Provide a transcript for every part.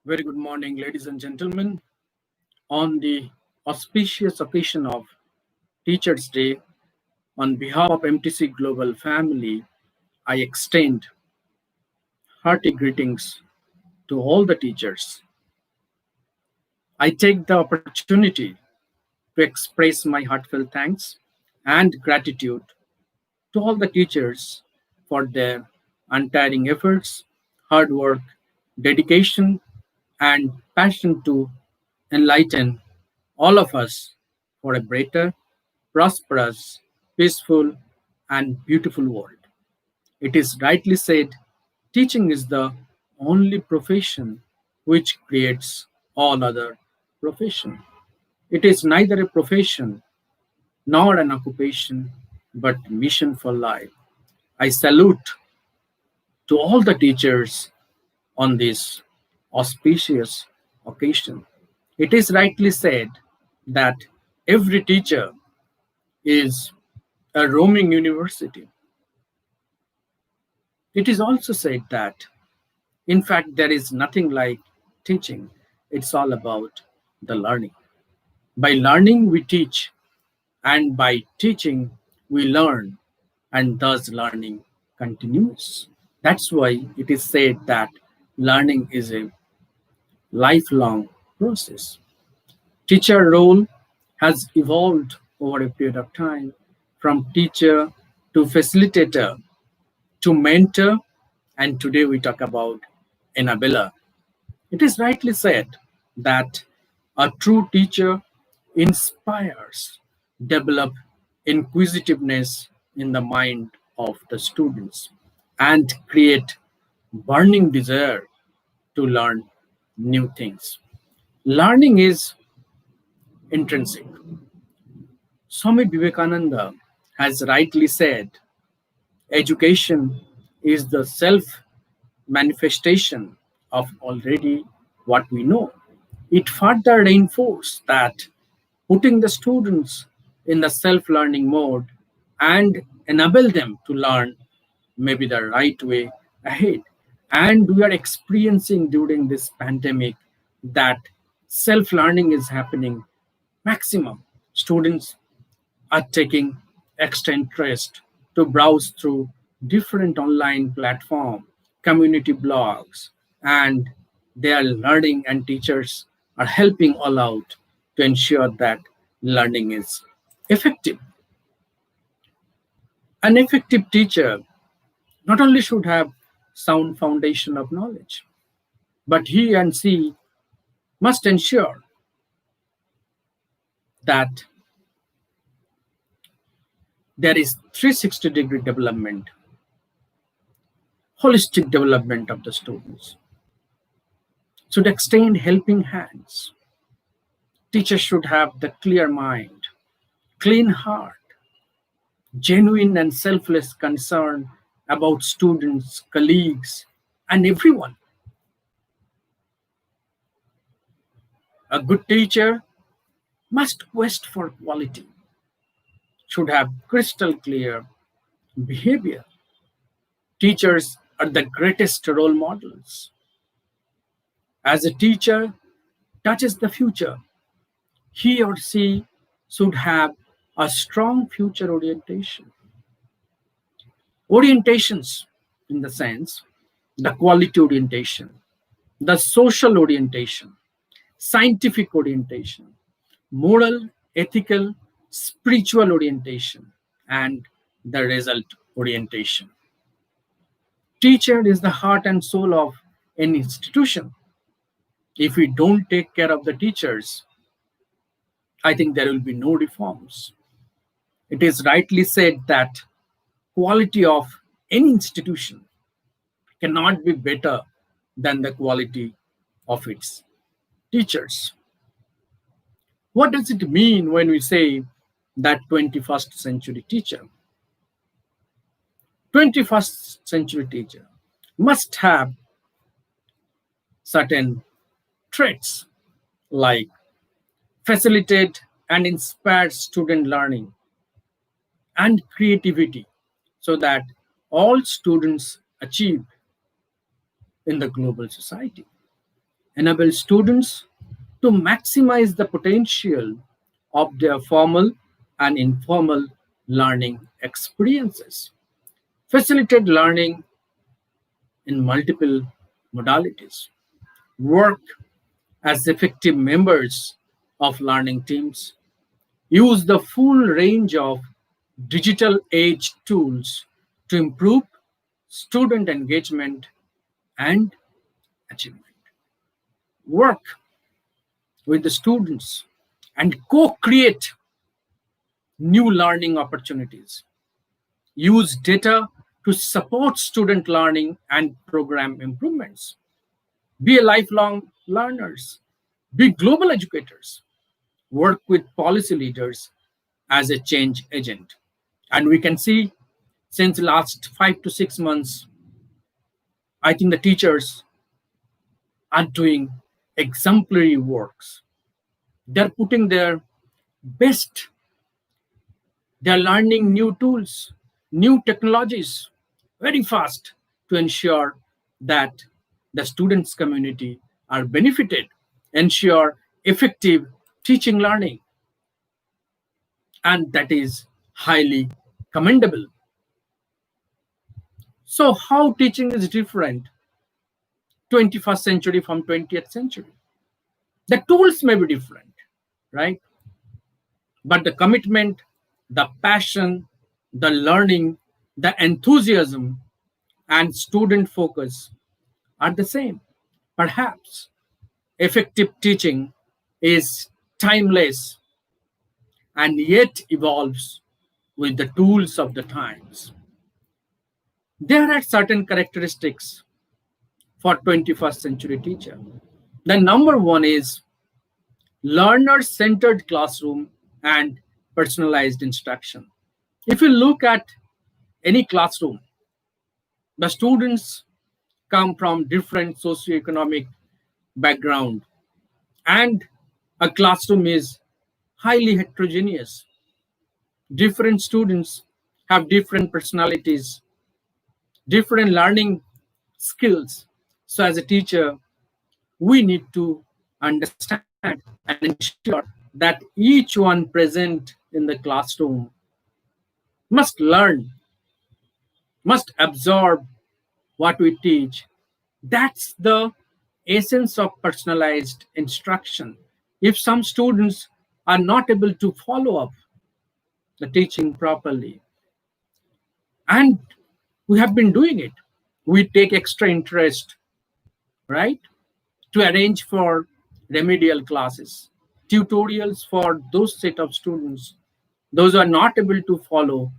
Very good morning, ladies and gentlemen. On the auspicious occasion of Teachers' Day, on behalf of MTC Global Family, I extend hearty greetings to all the teachers. I take the opportunity to express my heartfelt thanks and gratitude to all the teachers for their untiring efforts, hard work, dedication, and passion to enlighten all of us for a better, prosperous, peaceful, and beautiful world. It is rightly said teaching is the only profession which creates all other profession. It is neither a profession nor an occupation, but mission for life. I salute to all the teachers on this auspicious occasion. It is rightly said that every teacher is a roaming university. It is also said that, in fact, there is nothing like teaching, it's all about the learning. By learning, we teach, and by teaching, we learn, and thus learning continues. That's why it is said that learning is a lifelong process. Teacher role has evolved over a period of time from teacher to facilitator to mentor, and today we talk about enabler. It is rightly said that a true teacher inspires, develop inquisitiveness in the mind of the students, and create burning desire to learn new things. Learning is intrinsic. Swami Vivekananda has rightly said education is the self manifestation of already what we know. It further reinforced that putting the students in the self learning mode and enable them to learn may be the right way ahead. And we are experiencing during this pandemic that self learning is happening maximum. Students are taking extra interest to browse through different online platform, community blogs, and they are learning and teachers are helping all out to ensure that learning is effective. An effective teacher not only should have sound foundation of knowledge, but he and she must ensure that there is 360-degree development, holistic development of the students. Should extend helping hands. Teachers should have the clear mind, clean heart, genuine and selfless concern about students, colleagues, and everyone. A good teacher must quest for quality, should have crystal clear behavior. Teachers are the greatest role models. As a teacher touches the future, he or she should have a strong future orientation. Orientations, in the sense, the quality orientation, the social orientation, scientific orientation, moral, ethical, spiritual orientation, and the result orientation. Teacher is the heart and soul of an institution. If we don't take care of the teachers, I think there will be no reforms. It is rightly said that quality of any institution cannot be better than the quality of its teachers. What does it mean when we say that 21st century teacher? 21st century teacher must have certain traits like facilitate and inspire student learning and creativity so that all students achieve in the global society. enable students to maximize the potential of their formal and informal learning experiences, facilitate learning in multiple modalities, work as effective members of learning teams, use the full range of digital age tools to improve student engagement and achievement, work with the students and co create new learning opportunities, use data to support student learning and program improvements, be a lifelong learners, be global educators, work with policy leaders as a change agent. And we can see since the last 5 to 6 months, I think the teachers are doing exemplary works. They're putting their best. They're learning new tools, new technologies very fast to ensure that the students community are benefited, ensure effective teaching learning, and that is highly commendable. So how teaching is different 21st century from 20th century? The tools may be different, right? But the commitment, the passion, the learning, the enthusiasm, and student focus are the same. Perhaps effective teaching is timeless and yet evolves with the tools of the times. There are certain characteristics for 21st century teacher. The number one is learner-centered classroom and personalized instruction. If you look at any classroom, the students come from different socioeconomic background, and a classroom is highly heterogeneous. Different students have different personalities, different learning skills. So as a teacher, we need to understand and ensure that each one present in the classroom must learn, must absorb what we teach. That's the essence of personalized instruction. If some students are not able to follow up the teaching properly, and we have been doing it, we take extra interest, right, to arrange for remedial classes, tutorials for those set of students, those who are not able to follow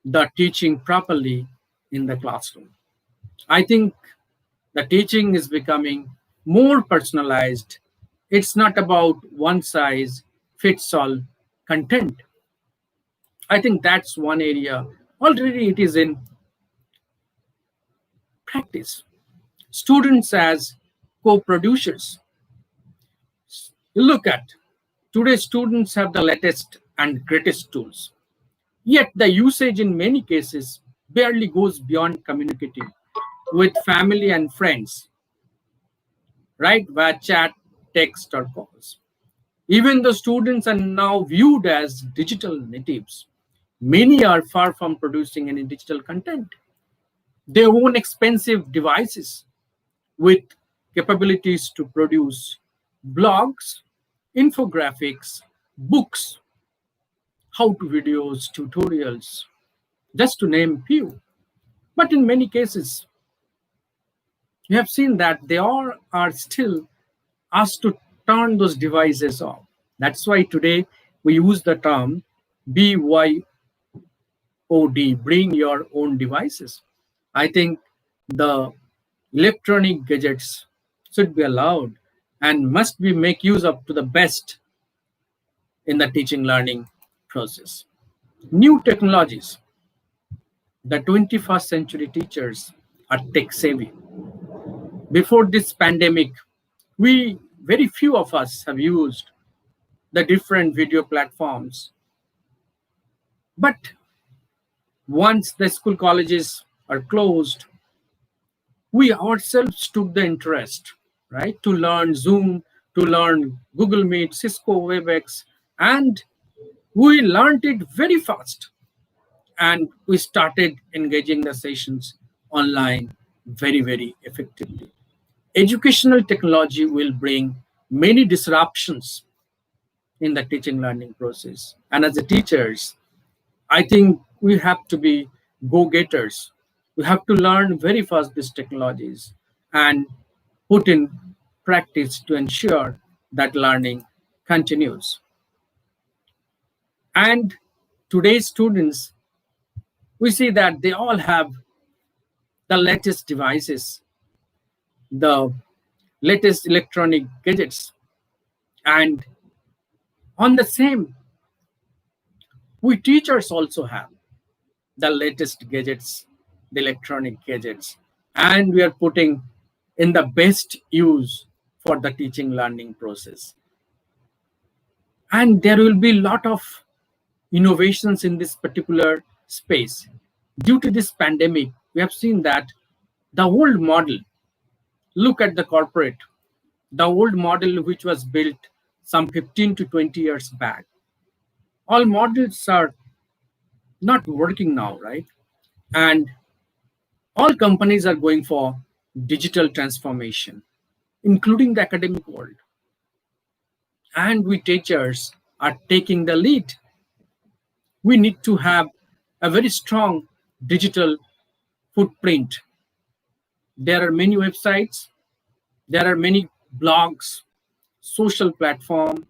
the teaching properly in the classroom. I think the teaching is becoming more personalized. It's not about one size fits all content. I think that's one area. Already it is in practice. Students as co-producers. You look at today's students have the latest and greatest tools. Yet the usage in many cases barely goes beyond communicating with family and friends, right? Via chat, text, or calls. Even the students are now viewed as digital natives. Many are far from producing any digital content. They own expensive devices with capabilities to produce blogs, infographics, books, how to videos, tutorials, just to name a few. But in many cases, you have seen that they all are still asked to turn those devices off. That's why today we use the term BYOD, bring your own devices. I think the electronic gadgets should be allowed and must be make use of to the best in the teaching learning process. New technologies. The 21st century teachers are tech savvy. Before this pandemic, we very few of us have used the different video platforms. But once the school colleges are closed, we ourselves took the interest, right? To learn Zoom, to learn Google Meet, Cisco, WebEx, and we learned it very fast. And we started engaging the sessions online very, very effectively. Educational technology will bring many disruptions in the teaching learning process. And as a teachers, I think we have to be go-getters. We have to learn very fast these technologies and put in practice to ensure that learning continues. And today's students, we see that they all have the latest devices, the latest electronic gadgets, and on the same, we teachers also have the latest gadgets, the electronic gadgets, and we are putting in the best use for the teaching learning process. And there will be a lot of innovations in this particular space. Due to this pandemic, we have seen that the old model, look at the corporate, the old model which was built some 15 to 20 years back, all models are not working now, right? And all companies are going for digital transformation, including the academic world. And we teachers are taking the lead. We need to have a very strong digital footprint. There are many websites, there are many blogs, social platform,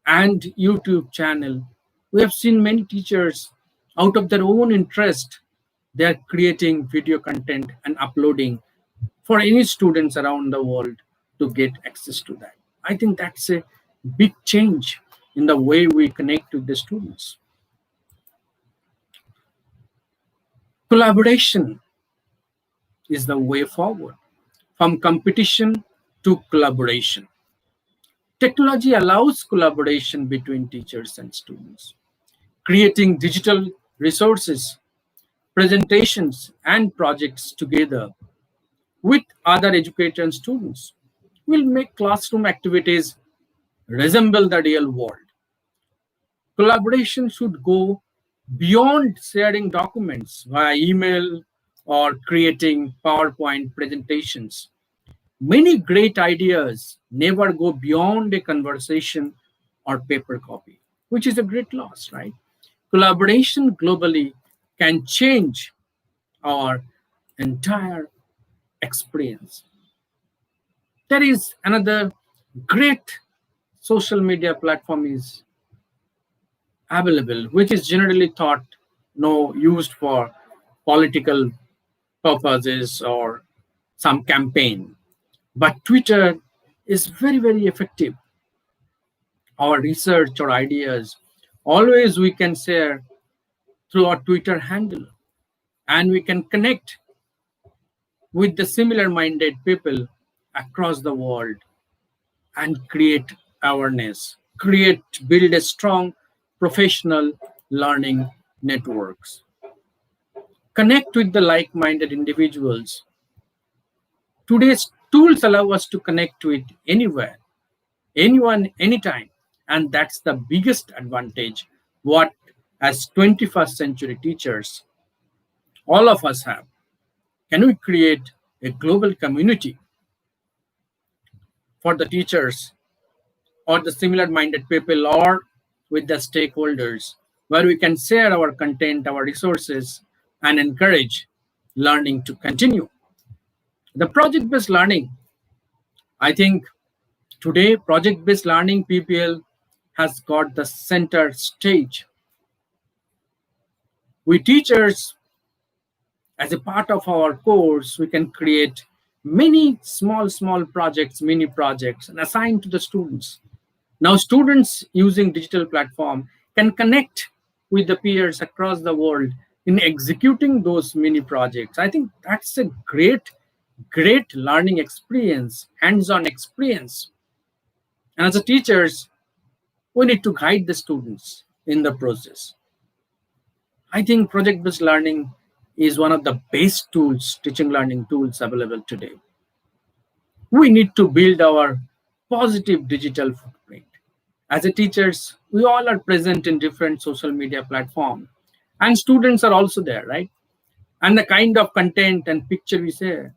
and YouTube channel. We have seen many teachers out of their own interest, they are creating video content and uploading for any students around the world to get access to that. I think that's a big change in the way we connect with the students. Collaboration is the way forward, from competition to collaboration. Technology allows collaboration between teachers and students, creating digital resources, presentations, and projects together with other educators and students will make classroom activities resemble the real world. Collaboration should go beyond sharing documents via email or creating PowerPoint presentations. Many great ideas never go beyond a conversation or paper copy, which is a great loss, right? Collaboration globally can change our entire experience. There is another great social media platform is available, which is generally thought no used for political purposes or some campaign. But Twitter is very, very effective. Our research or ideas, always we can share through our Twitter handle, and we can connect with the similar minded people across the world and create awareness, build a strong professional learning networks. Connect with the like minded individuals. Today's tools allow us to connect with anywhere, anyone, anytime. And that's the biggest advantage what as 21st century teachers, all of us have. Can we create a global community for the teachers or the similar minded people or with the stakeholders where we can share our content, our resources, and encourage learning to continue? The project based learning, I think today project based learning PPL has got the center stage. We teachers, as a part of our course, we can create many small projects, mini projects, and assign to the students. Now, students using digital platform can connect with the peers across the world in executing those mini projects. I think that's a great learning experience, hands-on experience. And as a teachers, we need to guide the students in the process. I think project-based learning is one of the best tools, teaching learning tools available today. We need to build our positive digital footprint. As a teachers, we all are present in different social media platforms, and students are also there, right? And the kind of content and picture we share,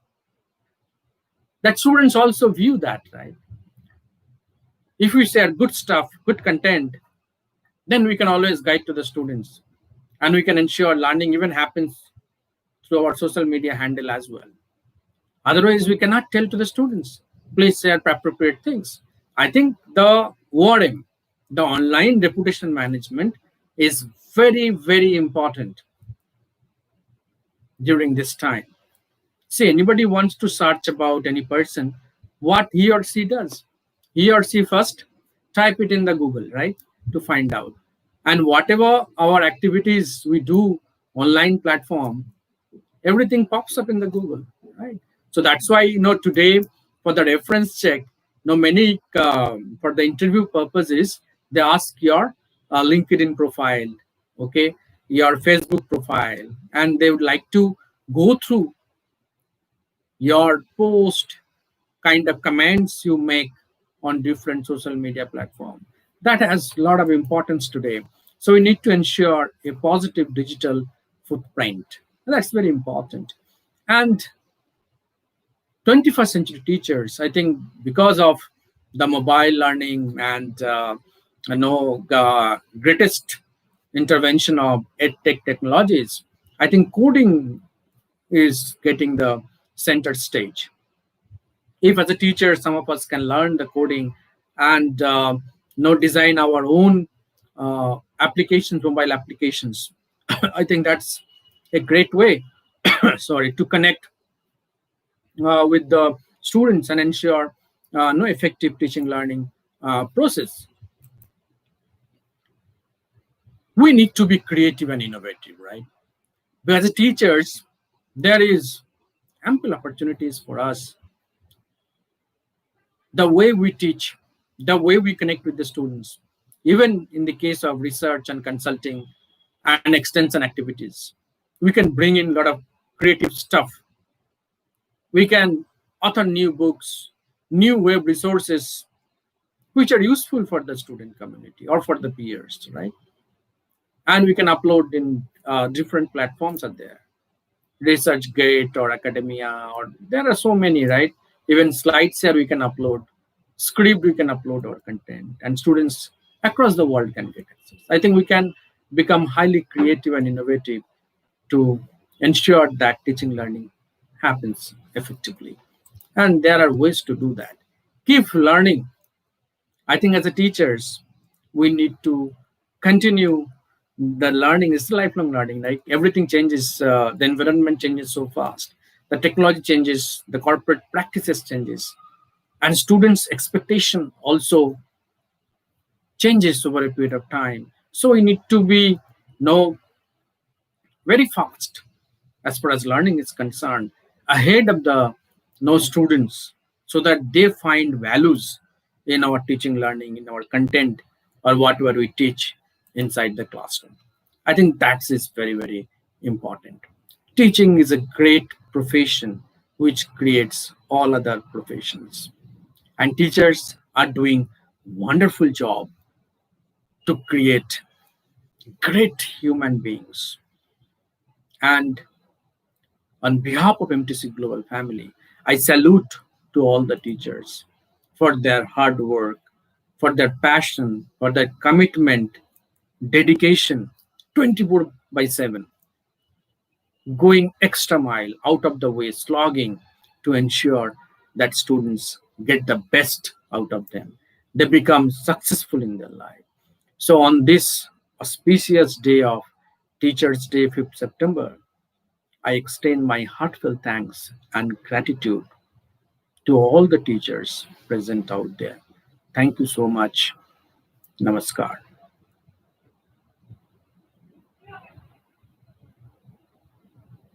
that students also view that, right? If we share good stuff, good content, then we can always guide to the students, and we can ensure learning even happens through our social media handle as well. Otherwise, we cannot tell to the students, please share appropriate things. I think the ORM, the online reputation management, is very, very important during this time. See, anybody wants to search about any person, what he or she does, he or she first type it in the Google, right, to find out. And whatever our activities we do online platform, everything pops up in the Google, right? So that's why today for the reference check, many for the interview purposes, they ask your LinkedIn profile, okay, your Facebook profile, and they would like to go through your post, kind of comments you make on different social media platform. That has a lot of importance today. So we need to ensure a positive digital footprint. That's very important. And 21st century teachers, I think, because of the mobile learning and greatest intervention of edtech technologies, I think coding is getting the center stage. If as a teacher, some of us can learn the coding and design our own applications, mobile applications, I think that's a great way, sorry, to connect with the students and ensure no effective teaching learning process. We need to be creative and innovative, right? But as a teachers, there is ample opportunities for us. The way we teach, the way we connect with the students, even in the case of research and consulting and extension activities, we can bring in a lot of creative stuff. We can author new books, new web resources, which are useful for the student community or for the peers, right? And we can upload in different platforms are there, ResearchGate or Academia, or there are so many, right? Even SlideShare we can upload, Script we can upload our content, and students across the world can get access. I think we can become highly creative and innovative to ensure that teaching learning happens effectively. And there are ways to do that. Keep learning. I think as a teachers, we need to continue the learning. Is lifelong learning, right? Everything changes, the environment changes so fast, the technology changes, the corporate practices changes, and students' expectation also changes over a period of time. So we need to be very fast as far as learning is concerned, ahead of the students, so that they find values in our teaching learning, in our content, or whatever we teach inside the classroom. I think that is very, very important. Teaching is a great profession which creates all other professions, and teachers are doing wonderful job to create great human beings. And on behalf of MTC Global Family, I salute to all the teachers for their hard work, for their passion, for their commitment, dedication, 24 by 7, going extra mile, out of the way, slogging to ensure that students get the best out of them. They become successful in their life. So on this auspicious day of Teachers' Day, 5th September, I extend my heartfelt thanks and gratitude to all the teachers present out there. Thank you so much. Namaskar.